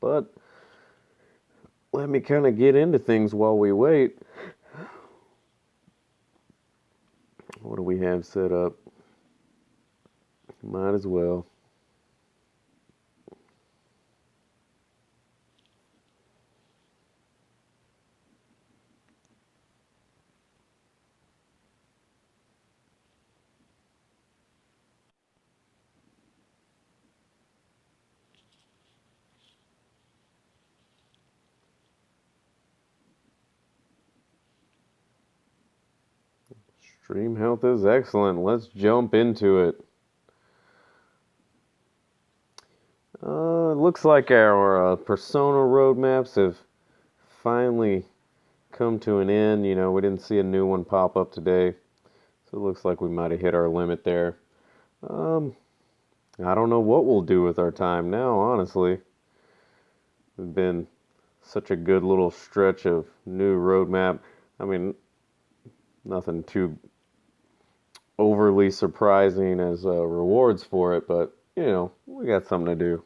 But let me kind of get into things while we wait. What do we have set up? Might as well. Stream health is excellent. Let's jump into it. It looks like our persona roadmaps have finally come to an end. You know, we didn't see a new one pop up today, so it looks like we might have hit our limit there. Um, I don't know what we'll do with our time now, honestly. It's been such a good little stretch of new roadmap. I mean, nothing too overly surprising as rewards for it, but you know, we got something to do.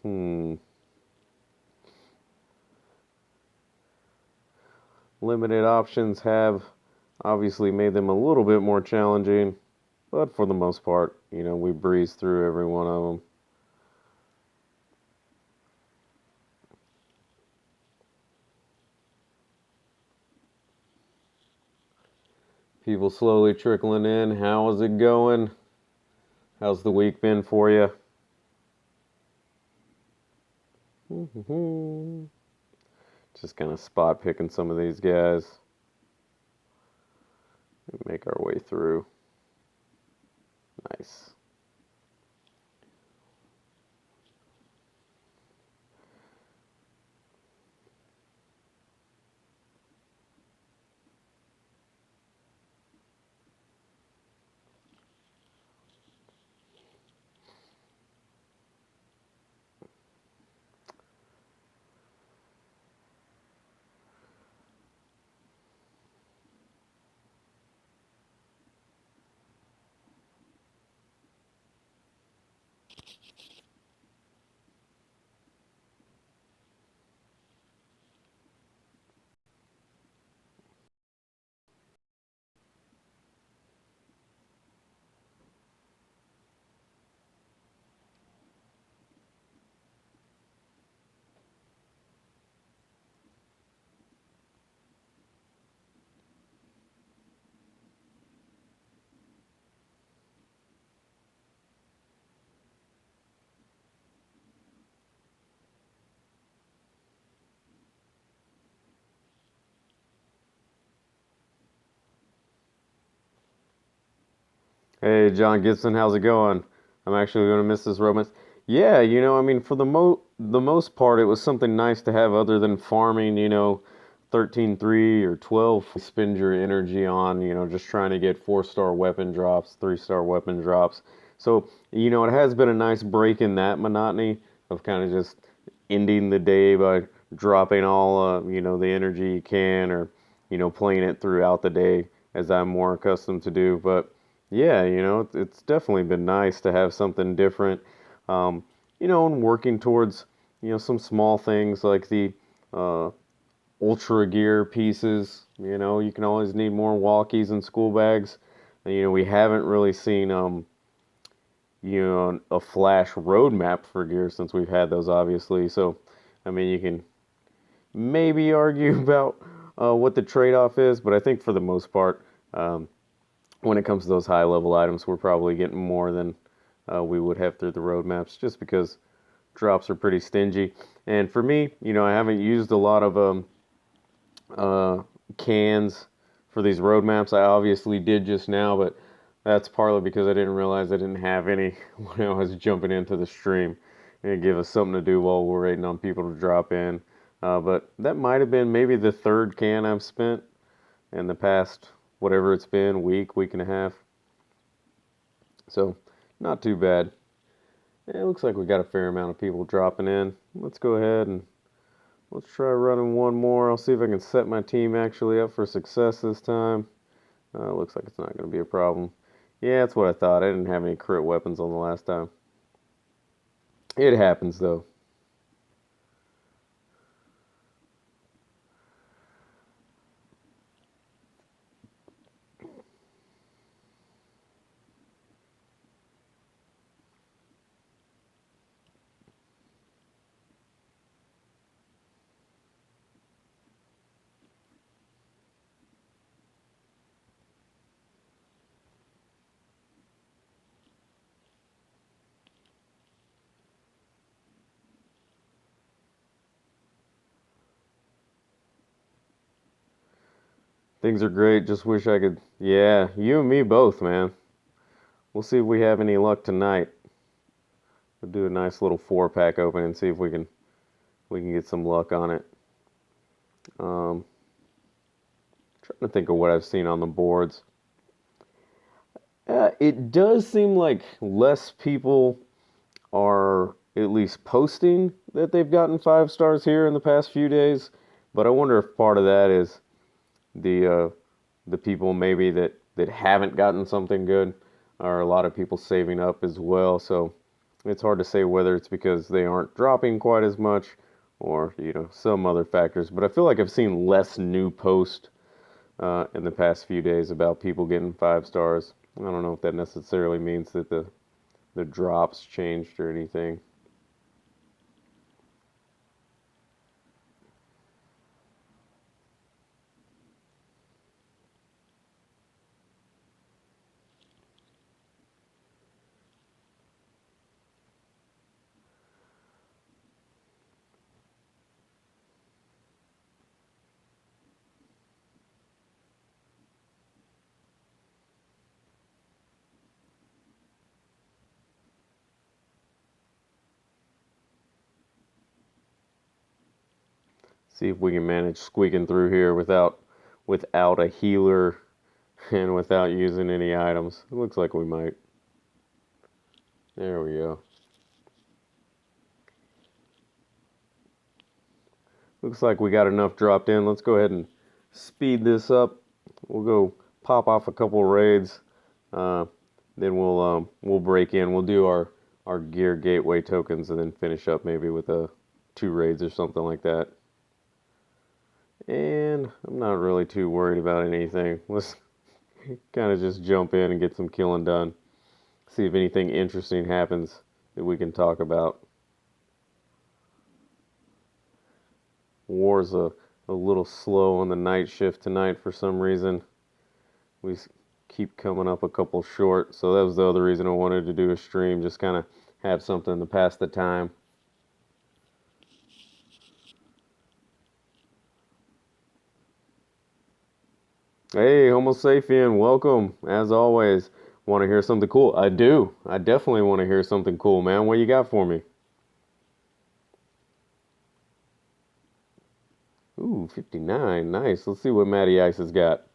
Hmm. Limited options have obviously made them a little bit more challenging, but for the most part, you know, we breeze through every one of them. People slowly trickling in. How is it going? How's the week been for you? Just kind of spot picking some of these guys. Make our way through. Nice. Hey, John Gibson, how's it going? I'm actually going to miss this romance. Yeah, you know, I mean, for the most part, it was something nice to have other than farming, you know, 13-3 or 12. Spend your energy on, you know, just trying to get 4-star weapon drops, 3-star weapon drops. So, you know, it has been a nice break in that monotony of kind of just ending the day by dropping all, you know, the energy you can, or, you know, playing it throughout the day as I'm more accustomed to do. But yeah, you know, it's definitely been nice to have something different. Um, you know, and working towards, you know, some small things like the uh, ultra gear pieces. You know, you can always need more walkies and school bags. And, you know, we haven't really seen, you know, a flash roadmap for gear since we've had those, obviously. So, I mean, you can maybe argue about what the trade-off is, but I think for the most part, when it comes to those high-level items, we're probably getting more than we would have through the roadmaps, just because drops are pretty stingy. And for me, you know, I haven't used a lot of uh, cans for these roadmaps. I obviously did just now, but that's partly because I didn't realize I didn't have any when I was jumping into the stream. And give us something to do while we're waiting on people to drop in. But that might have been maybe the third can I've spent in the past, whatever it's been, week and a half. So, not too bad. It looks like we got a fair amount of people dropping in. Let's go ahead and let's try running one more. I'll see if I can set my team actually up for success this time. Looks like it's not going to be a problem. Yeah, that's what I thought. I didn't have any crit weapons on the last time. It happens though. Things are great. Just wish I could. Yeah, you and me both, man. We'll see if we have any luck tonight. We'll do a nice little 4-pack open and see if we can get some luck on it. Um, Trying to think of what I've seen on the boards. It does seem like less people are at least posting that they've gotten 5 stars here in the past few days. But I wonder if part of that is the the people maybe that haven't gotten something good, are a lot of people saving up as well. So it's hard to say whether it's because they aren't dropping quite as much or some other factors. But I feel like I've seen less new posts in the past few days about people getting 5 stars. I don't know if that necessarily means that the drops changed or anything. See if we can manage squeaking through here without a healer and without using any items. It looks like we might. There we go. Looks like we got enough dropped in. Let's go ahead and speed this up. We'll go pop off a couple raids. Uh, then we'll break in. We'll do our gear gateway tokens and then finish up maybe with 2 raids or something like that. And I'm not really too worried about anything. Let's kind of just jump in and get some killing done. See if anything interesting happens that we can talk about. War's a little slow on the night shift tonight for some reason. We keep coming up a couple short, so that was the other reason I wanted to do a stream, just kind of have something to pass the time. Hey, Homo sapien, welcome, as always. Want to hear something cool? I do. I definitely want to hear something cool, man. What you got for me? Ooh, 59. Nice. Let's see what Matty Ice has got.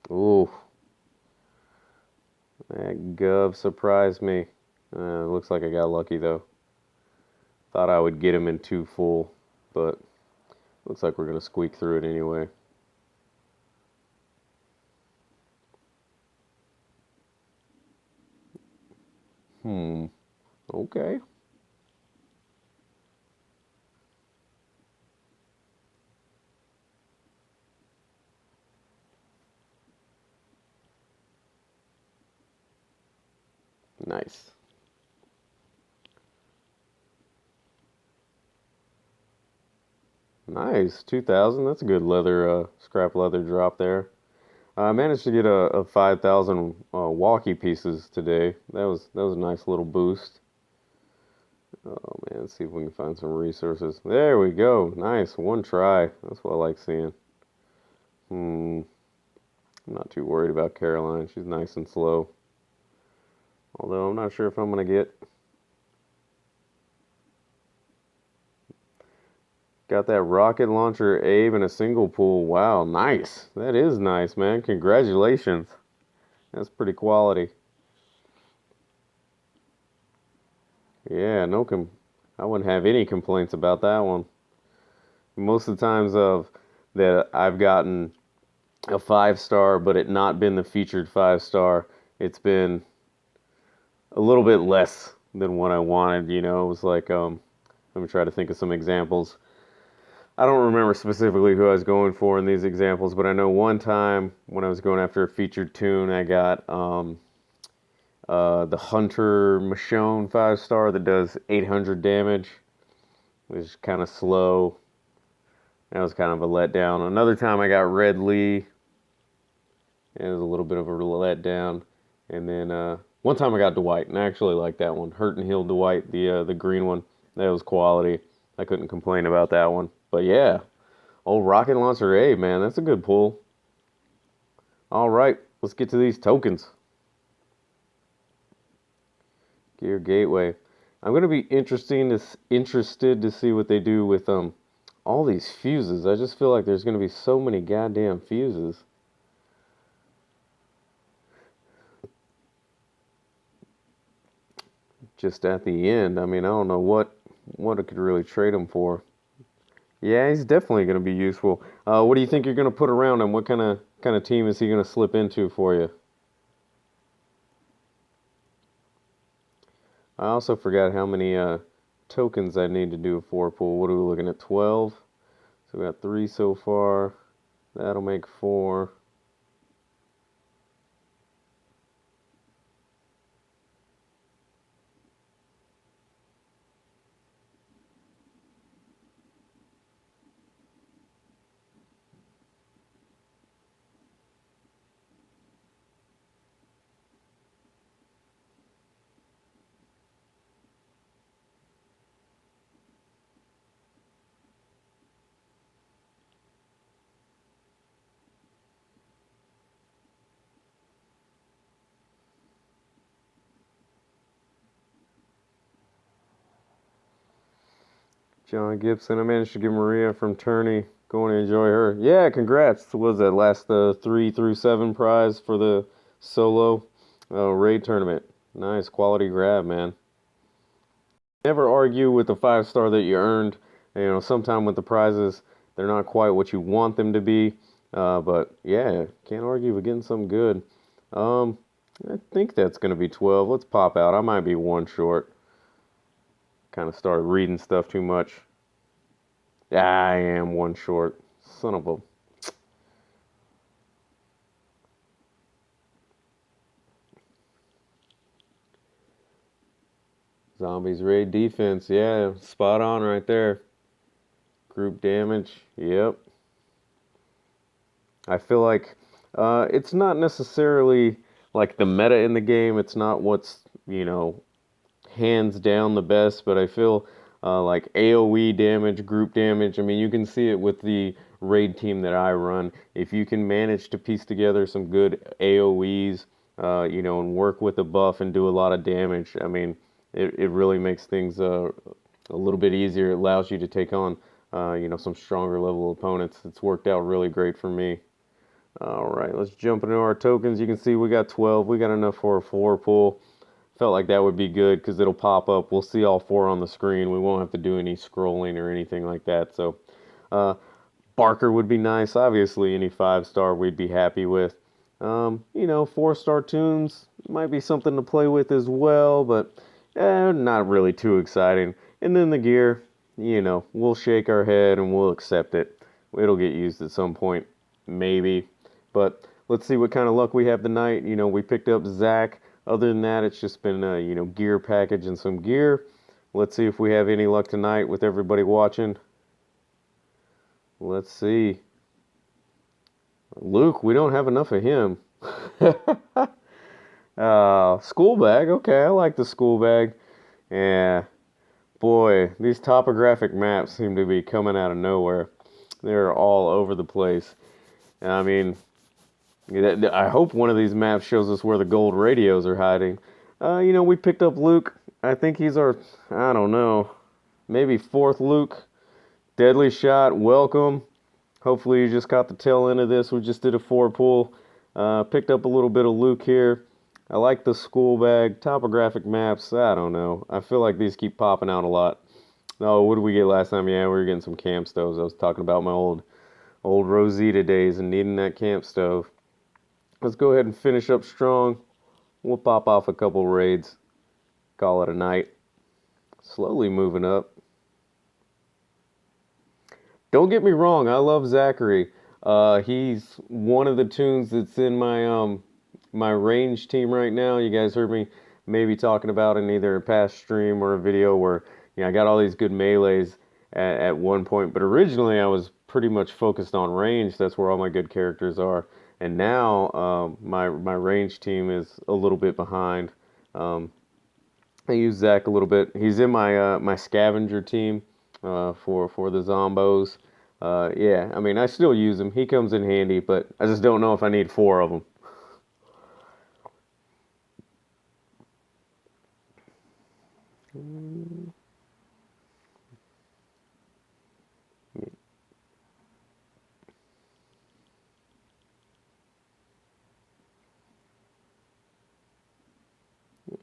Ooh, that Gov surprised me. Looks like I got lucky, though. Thought I would get him in 2 full, but looks like we're going to squeak through it anyway. Okay. Nice. Nice. 2,000. That's a good scrap leather drop there. I managed to get a 5,000 walkie pieces today. That was a nice little boost. Oh man, let's see if we can find some resources. There we go. Nice. One try. That's what I like seeing. I'm not too worried about Caroline. She's nice and slow. Although I'm not sure if I'm gonna get. Got that rocket launcher Abe in a single pool. Wow, nice. That is nice, man. Congratulations. That's pretty quality. Yeah, I wouldn't have any complaints about that one. Most of the times of that I've gotten a 5-star, but it not been the featured 5-star. It's been a little bit less than what I wanted. It was like, let me try to think of some examples. I don't remember specifically who I was going for in these examples, but I know one time when I was going after a featured tune, I got the Hunter Michonne 5-star that does 800 damage, which is kind of slow. That was kind of a letdown. Another time I got Red Lee. It was a little bit of a letdown. And then one time I got Dwight, and I actually like that one. Hurt and Heal Dwight, the green one. That was quality. I couldn't complain about that one. But yeah, old Rocket Launcher A, man, that's a good pull. All right, let's get to these tokens. Gear Gateway. I'm gonna be interested to see what they do with all these fuses. I just feel like there's gonna be so many goddamn fuses. Just at the end, I mean, I don't know what I could really trade him for. Yeah, he's definitely going to be useful. What do you think you're going to put around him? What kind of team is he going to slip into for you? I also forgot how many tokens I need to do a 4 pool. What are we looking at? 12. So we got 3 so far. That'll make 4. John Gibson. I managed to get Maria from Tourney. Going to enjoy her. Yeah, congrats. What was that last 3 through 7 prize for the solo raid tournament? Nice quality grab, man. Never argue with the 5-star that you earned. Sometime with the prizes, they're not quite what you want them to be. But yeah, can't argue with getting something good. Um, I think that's gonna be 12. Let's pop out. I might be one short. Kind of started reading stuff too much. Yeah, I am one short. Son of a. Zombies raid defense. Yeah, spot on right there. Group damage. Yep. I feel like it's not necessarily like the meta in the game. It's not what's, hands down the best, but I feel like AoE damage, group damage. I mean, you can see it with the raid team that I run. If you can manage to piece together some good AoEs, and work with a buff and do a lot of damage, I mean, it really makes things a little bit easier. It allows you to take on, some stronger level opponents. It's worked out really great for me. All right, let's jump into our tokens. You can see we got 12. We got enough for a 4 pull. Felt like that would be good because it'll pop up. We'll see all 4 on the screen. We won't have to do any scrolling or anything like that. So, uh, Barker would be nice. Obviously, any 5-star we'd be happy with. 4-star tunes might be something to play with as well, but not really too exciting. And then the gear, we'll shake our head and we'll accept it. It'll get used at some point, maybe. But let's see what kind of luck we have tonight. We picked up Zach. Other than that, it's just been gear package and some gear. Let's see if we have any luck tonight with everybody watching. Let's see. Luke, we don't have enough of him. School bag. Okay, I like the school bag. Yeah. Boy, these topographic maps seem to be coming out of nowhere. They're all over the place. I mean, I hope one of these maps shows us where the gold radios are hiding. We picked up Luke. I think he's our, I don't know, maybe 4th Luke. Deadly shot, welcome. Hopefully you just caught the tail end of this. We just did a 4 pull. Picked up a little bit of Luke here. I like the school bag. Topographic maps, I don't know. I feel like these keep popping out a lot. Oh, what did we get last time? Yeah, we were getting some camp stoves. I was talking about my old Old Rosita days and needing that camp stove. Let's go ahead and finish up strong. We'll pop off a couple raids. Call it a night. Slowly moving up. Don't get me wrong, I love Zachary. He's one of the tunes that's in my range team right now. You guys heard me maybe talking about in either a past stream or a video where I got all these good melees at one point, but originally I was pretty much focused on range. That's where all my good characters are. And now my range team is a little bit behind. I use Zach a little bit. He's in my scavenger team for the zombos. Yeah, I mean I still use him. He comes in handy, but I just don't know if I need 4 of them.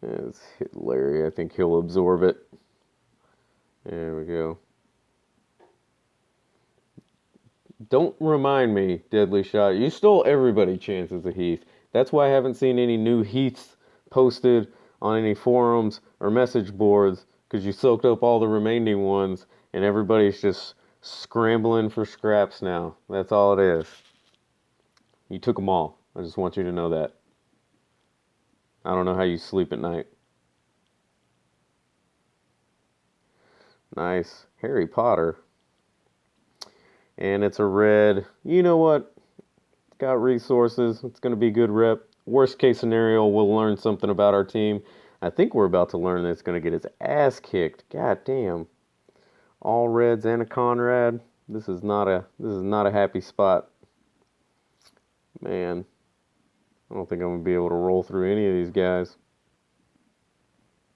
Let's hit Larry. I think he'll absorb it. There we go. Don't remind me, Deadly Shot. You stole everybody's chances of Heath. That's why I haven't seen any new Heaths posted on any forums or message boards, because you soaked up all the remaining ones, and everybody's just scrambling for scraps now. That's all it is. You took them all. I just want you to know that. I don't know how you sleep at night. Nice. Harry Potter. And it's a red. You know what? It's got resources. It's going to be good rep. Worst case scenario, we'll learn something about our team. I think we're about to learn that it's going to get its ass kicked. God damn. All reds and a Conrad. This is not a happy spot. Man. I don't think I'm going to be able to roll through any of these guys.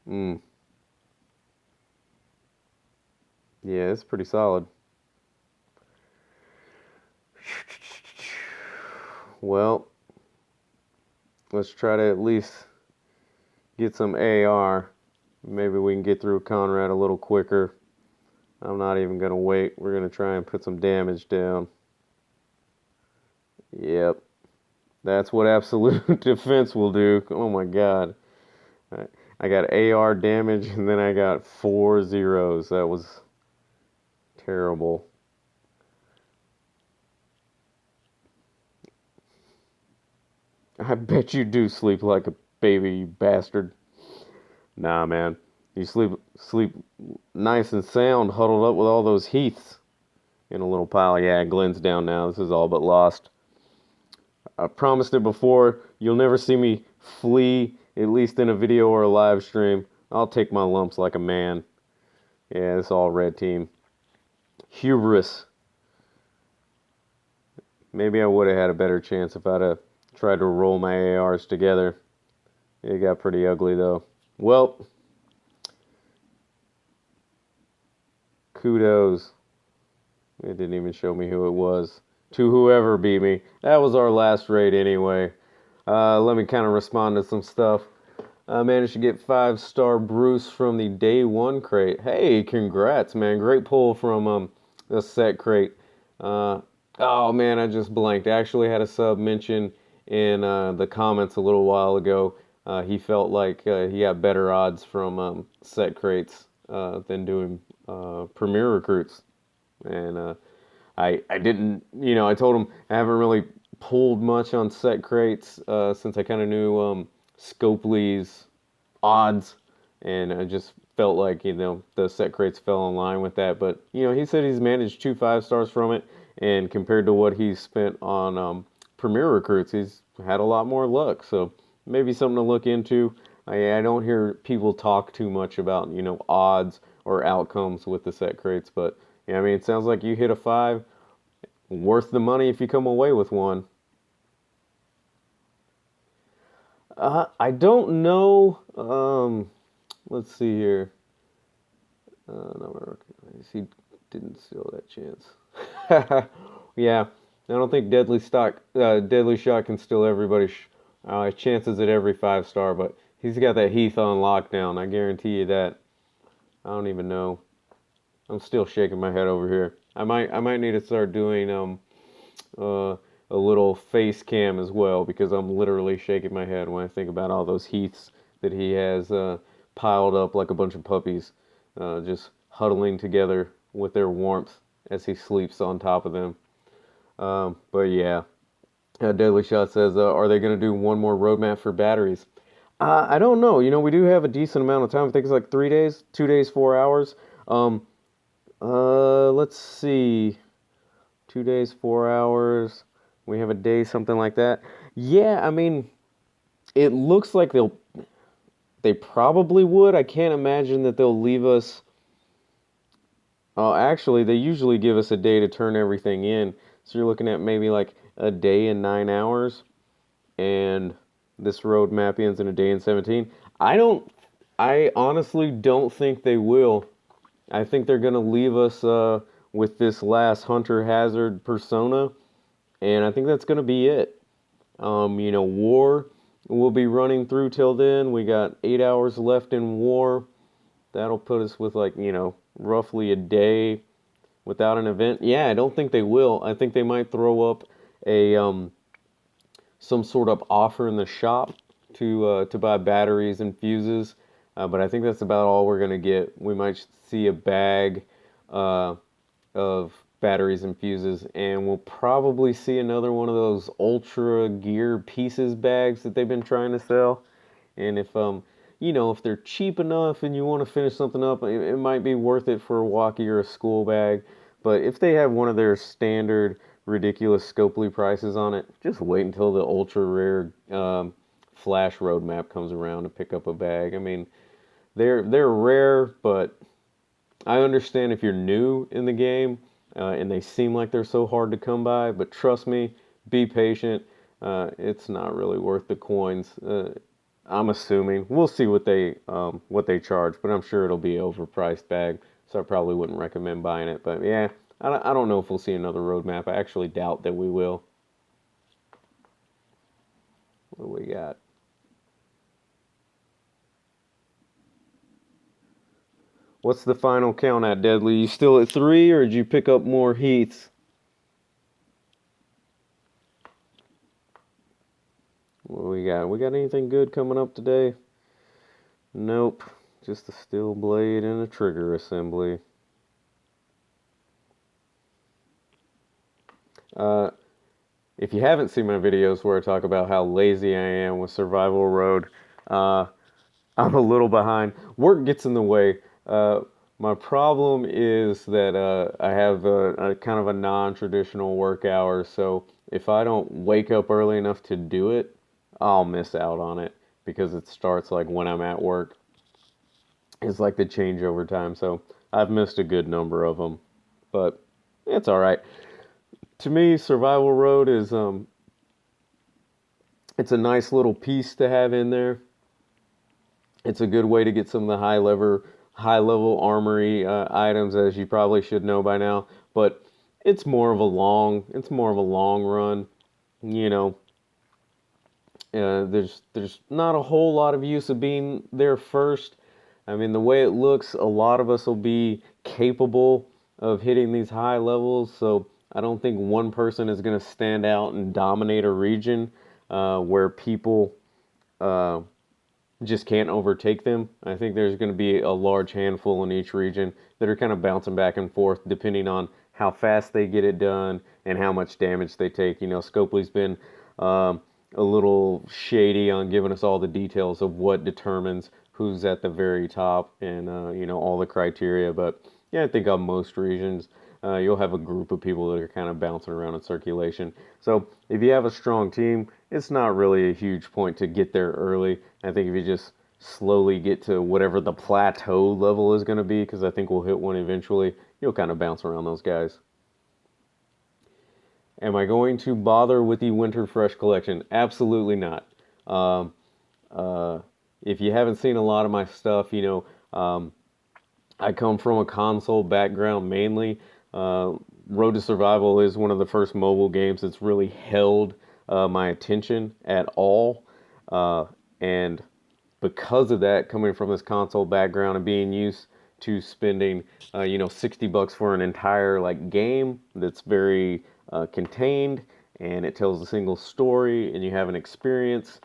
Yeah, it's pretty solid. Well, let's try to at least get some AR. Maybe we can get through Conrad a little quicker. I'm not even going to wait. We're going to try and put some damage down. Yep. That's what absolute defense will do. Oh my god. I got AR damage and then I got 4 zeros. That was terrible. I bet you do sleep like a baby, you bastard. Nah, man. You sleep nice and sound, huddled up with all those Heaths in a little pile. Yeah, Glenn's down now. This is all but lost. I promised it before. You'll never see me flee, at least in a video or a live stream. I'll take my lumps like a man. Yeah, it's all red team. Hubris. Maybe I would have had a better chance if I'd have tried to roll my ARs together. It got pretty ugly, though. Well, kudos. It didn't even show me who it was. To whoever beat me. That was our last raid anyway. Let me kind of respond to some stuff. I managed to get 5-star Bruce from the day 1 crate. Hey, congrats, man. Great pull from the set crate. Oh, man, I just blanked. I actually had a sub mention in the comments a little while ago. He felt like he got better odds from set crates than doing premier recruits. And I didn't, I told him I haven't really pulled much on set crates since I kind of knew Scopely's odds, and I just felt like the set crates fell in line with that. But he said he's managed 2 5-stars from it, and compared to what he's spent on premier recruits, he's had a lot more luck. So maybe something to look into. I don't hear people talk too much about odds or outcomes with the set crates, but yeah, I mean, it sounds like you hit a 5, worth the money if you come away with one. I don't know. Let's see here. No, he didn't steal that chance. Yeah, I don't think Deadly Shot can steal everybody's chances at every 5-star, but he's got that Heath on lockdown. I guarantee you that. I don't even know. I'm still shaking my head over here. I might need to start doing a little face cam as well, because I'm literally shaking my head when I think about all those Heaths that he has piled up like a bunch of puppies, just huddling together with their warmth as he sleeps on top of them. But yeah, Deadly Shot says, are they going to do one more roadmap for batteries? I don't know. You know, we do have a decent amount of time. I think it's like 3 days, 2 days, 4 hours. Um, let's see. 2 days, 4 hours. We have a day, something like that. Yeah, I mean, it looks like they probably would. I can't imagine that they'll leave us. Oh, actually, they usually give us a day to turn everything in. So you're looking at maybe like a day and 9 hours, and this roadmap ends in a day and 17. I honestly don't think they will. I think they're gonna leave us with this last Hunter Hazard persona, and I think that's gonna be it. War will be running through till then. We got 8 hours left in War. That'll put us with like, roughly a day without an event. Yeah, I don't think they will. I think they might throw up a some sort of offer in the shop to buy batteries and fuses. But I think that's about all we're gonna get. We might see a bag uh, of batteries and fuses, and we'll probably see another one of those ultra gear pieces bags that they've been trying to sell. And if they're cheap enough and you want to finish something up, it might be worth it for a walkie or a school bag. But if they have one of their standard ridiculous scopely prices on it, just wait until the ultra rare flash roadmap comes around to pick up a bag. I mean, they're rare, but I understand if you're new in the game and they seem like they're so hard to come by. But trust me, be patient. It's not really worth the coins. I'm assuming we'll see what they charge, but I'm sure it'll be overpriced bag, so I probably wouldn't recommend buying it. But yeah, I don't know if we'll see another roadmap. I actually doubt that we will. What do we got? What's the final count at, Deadly? You still at 3, or did you pick up more Heaths? What do we got? We got anything good coming up today? Nope. Just a steel blade and a trigger assembly. Uh, if you haven't seen my videos where I talk about how lazy I am with Survival Road, uh, I'm a little behind. Work gets in the way. My problem is that I have a kind of a non-traditional work hour, so if I don't wake up early enough to do it, I'll miss out on it because it starts like when I'm at work. It's like the changeover time, so I've missed a good number of them, but it's all right. To me, Survival Road is it's a nice little piece to have in there. It's a good way to get some of the high level armory items, as you probably should know by now. But it's more of a long run. You know, there's not a whole lot of use of being there first. I mean, the way it looks, a lot of us will be capable of hitting these high levels. So I don't think one person is going to stand out and dominate a region where people uh, just can't overtake them. I think there's going to be a large handful in each region that are kind of bouncing back and forth depending on how fast they get it done and how much damage they take. Scopely's been a little shady on giving us all the details of what determines who's at the very top and all the criteria. But yeah, I think on most regions you'll have a group of people that are kind of bouncing around in circulation. So if you have a strong team, it's not really a huge point to get there early. I think if you just slowly get to whatever the plateau level is going to be, because I think we'll hit one eventually, you'll kind of bounce around those guys. Am I going to bother with the Winter Fresh collection? Absolutely not. Um, uh, if you haven't seen a lot of my stuff, I come from a console background mainly. Uh, Road to Survival is one of the first mobile games that's really held my attention at all. And because of that, coming from this console background and being used to spending, $60 for an entire like game that's very contained, and it tells a single story, and you have an experience,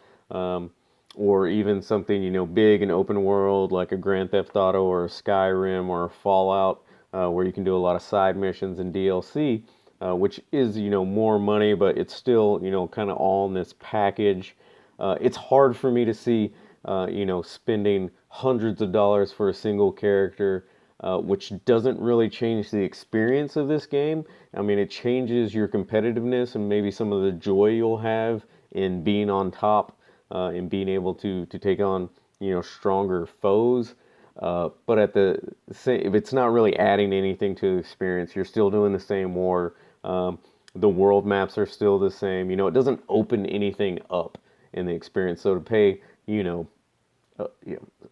or even something, big and open world like a Grand Theft Auto or a Skyrim or a Fallout, where you can do a lot of side missions and DLC, which is, more money, but it's still, kind of all in this package. It's hard for me to see, spending hundreds of dollars for a single character, which doesn't really change the experience of this game. I mean, it changes your competitiveness and maybe some of the joy you'll have in being on top, and being able to take on, stronger foes. But at the same, it's not really adding anything to the experience. You're still doing the same war. The world maps are still the same. It doesn't open anything up in the experience. So to pay,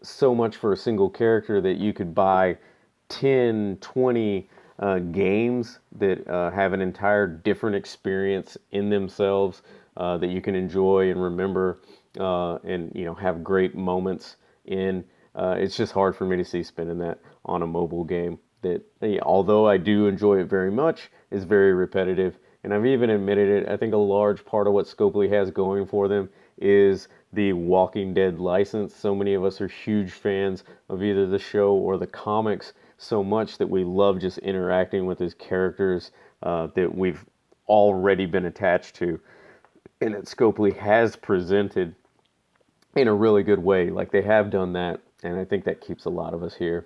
so much for a single character that you could buy 10, 20 games that have an entire different experience in themselves, that you can enjoy and remember, and have great moments in. It's just hard for me to see spending that on a mobile game that, although I do enjoy it very much, is very repetitive. And I've even admitted it. I think a large part of what Scopely has going for them is the Walking Dead license. So many of us are huge fans of either the show or the comics so much that we love just interacting with these characters, that we've already been attached to, and that Scopely has presented in a really good way. Like, they have done that, and I think that keeps a lot of us here.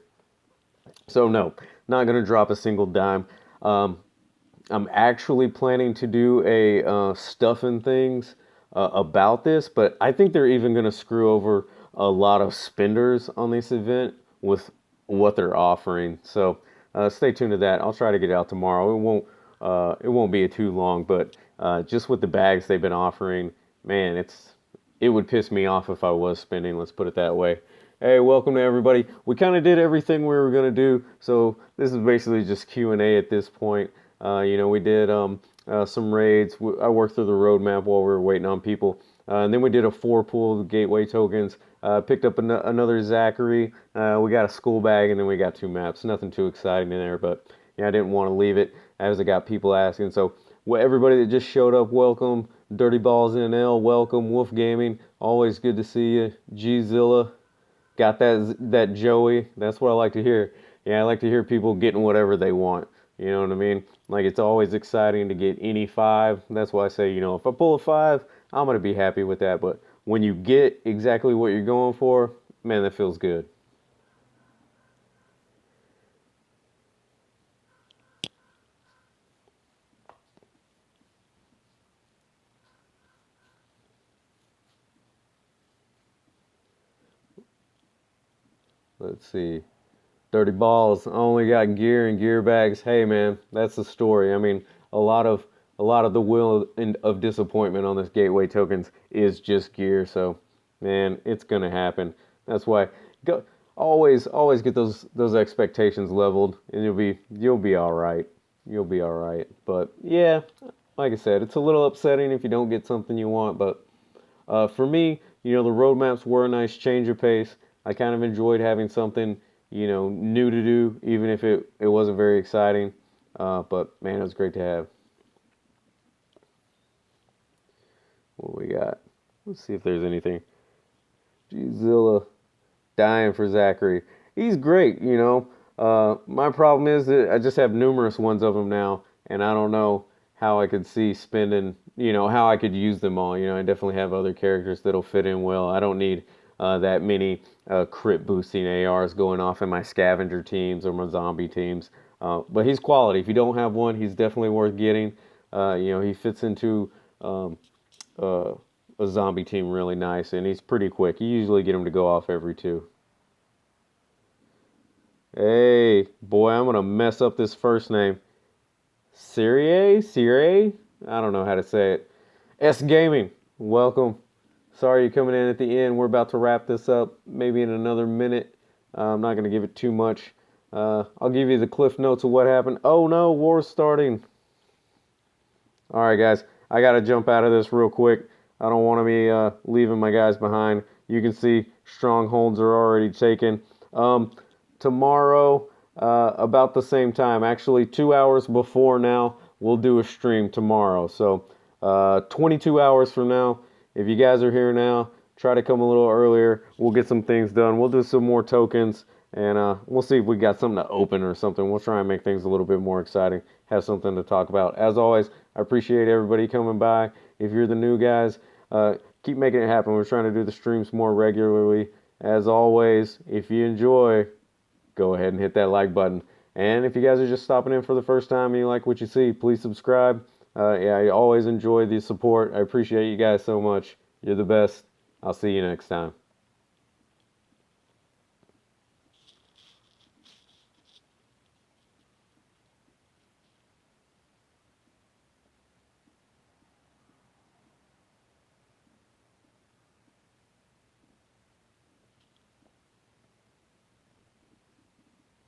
So no, not going to drop a single dime. I'm actually planning to do a stuff and things about this, but I think they're even going to screw over a lot of spenders on this event with what they're offering. So stay tuned to that. I'll try to get it out tomorrow. It won't be too long, but just with the bags they've been offering, man, it would piss me off if I was spending. Let's put it that way. Hey, welcome to everybody. We kind of did everything we were going to do, so this is basically just Q&A at this point. We did some raids. I worked through the roadmap while we were waiting on people. And then we did a 4 pool of gateway tokens. Picked up another Zachary. We got a school bag, and then we got 2 maps. Nothing too exciting in there, but yeah, I didn't want to leave it as I got people asking. So, everybody that just showed up, welcome. Dirty Balls NL, welcome. Wolf Gaming, always good to see you. Gzilla, got that Joey. That's what I like to hear. Yeah, I like to hear people getting whatever they want. You know what I mean? Like, it's always exciting to get any 5. That's why I say, if I pull a 5, I'm going to be happy with that. But when you get exactly what you're going for, man, that feels good. Let's see. Dirty Balls only got gear and gear bags. Hey, man, that's the story. I mean, a lot of the will of disappointment on this gateway tokens is just gear. So, man, it's gonna happen. That's why go always get those expectations leveled, and you'll be all right. You'll be all right. But yeah, like I said, it's a little upsetting if you don't get something you want. But for me, the roadmaps were a nice change of pace. I kind of enjoyed having something, new to do, even if it wasn't very exciting. But man, it was great to have. What we got? Let's see if there's anything. Gzilla dying for Zachary. He's great, My problem is that I just have numerous ones of them now, and I don't know how I could see spending, how I could use them all. I definitely have other characters that'll fit in well. I don't need that many crit boosting ARs going off in my scavenger teams or my zombie teams. But he's quality. If you don't have one, he's definitely worth getting. He fits into uh, a zombie team really nice, and he's pretty quick. You usually get him to go off every 2. Hey, boy, I'm gonna mess up this first name. Siri? I don't know how to say it. S Gaming, welcome. Sorry you're coming in at the end. We're about to wrap this up, maybe in another minute. I'm not gonna give it too much. I'll give you the cliff notes of what happened. Oh no, war's starting. All right, guys, I gotta jump out of this real quick. I don't want to be leaving my guys behind. You can see strongholds are already taken. Tomorrow, about the same time, actually 2 hours before now, we'll do a stream tomorrow. So 22 hours from now, if you guys are here now, try to come a little earlier. We'll get some things done. We'll do some more tokens, and we'll see if we got something to open or something. We'll try and make things a little bit more exciting, have something to talk about. As always, I appreciate everybody coming by. If you're the new guys, keep making it happen. We're trying to do the streams more regularly. As always, if you enjoy, go ahead and hit that like button. And if you guys are just stopping in for the first time and you like what you see, please subscribe. Yeah, I always enjoy the support. I appreciate you guys so much. You're the best. I'll see you next time.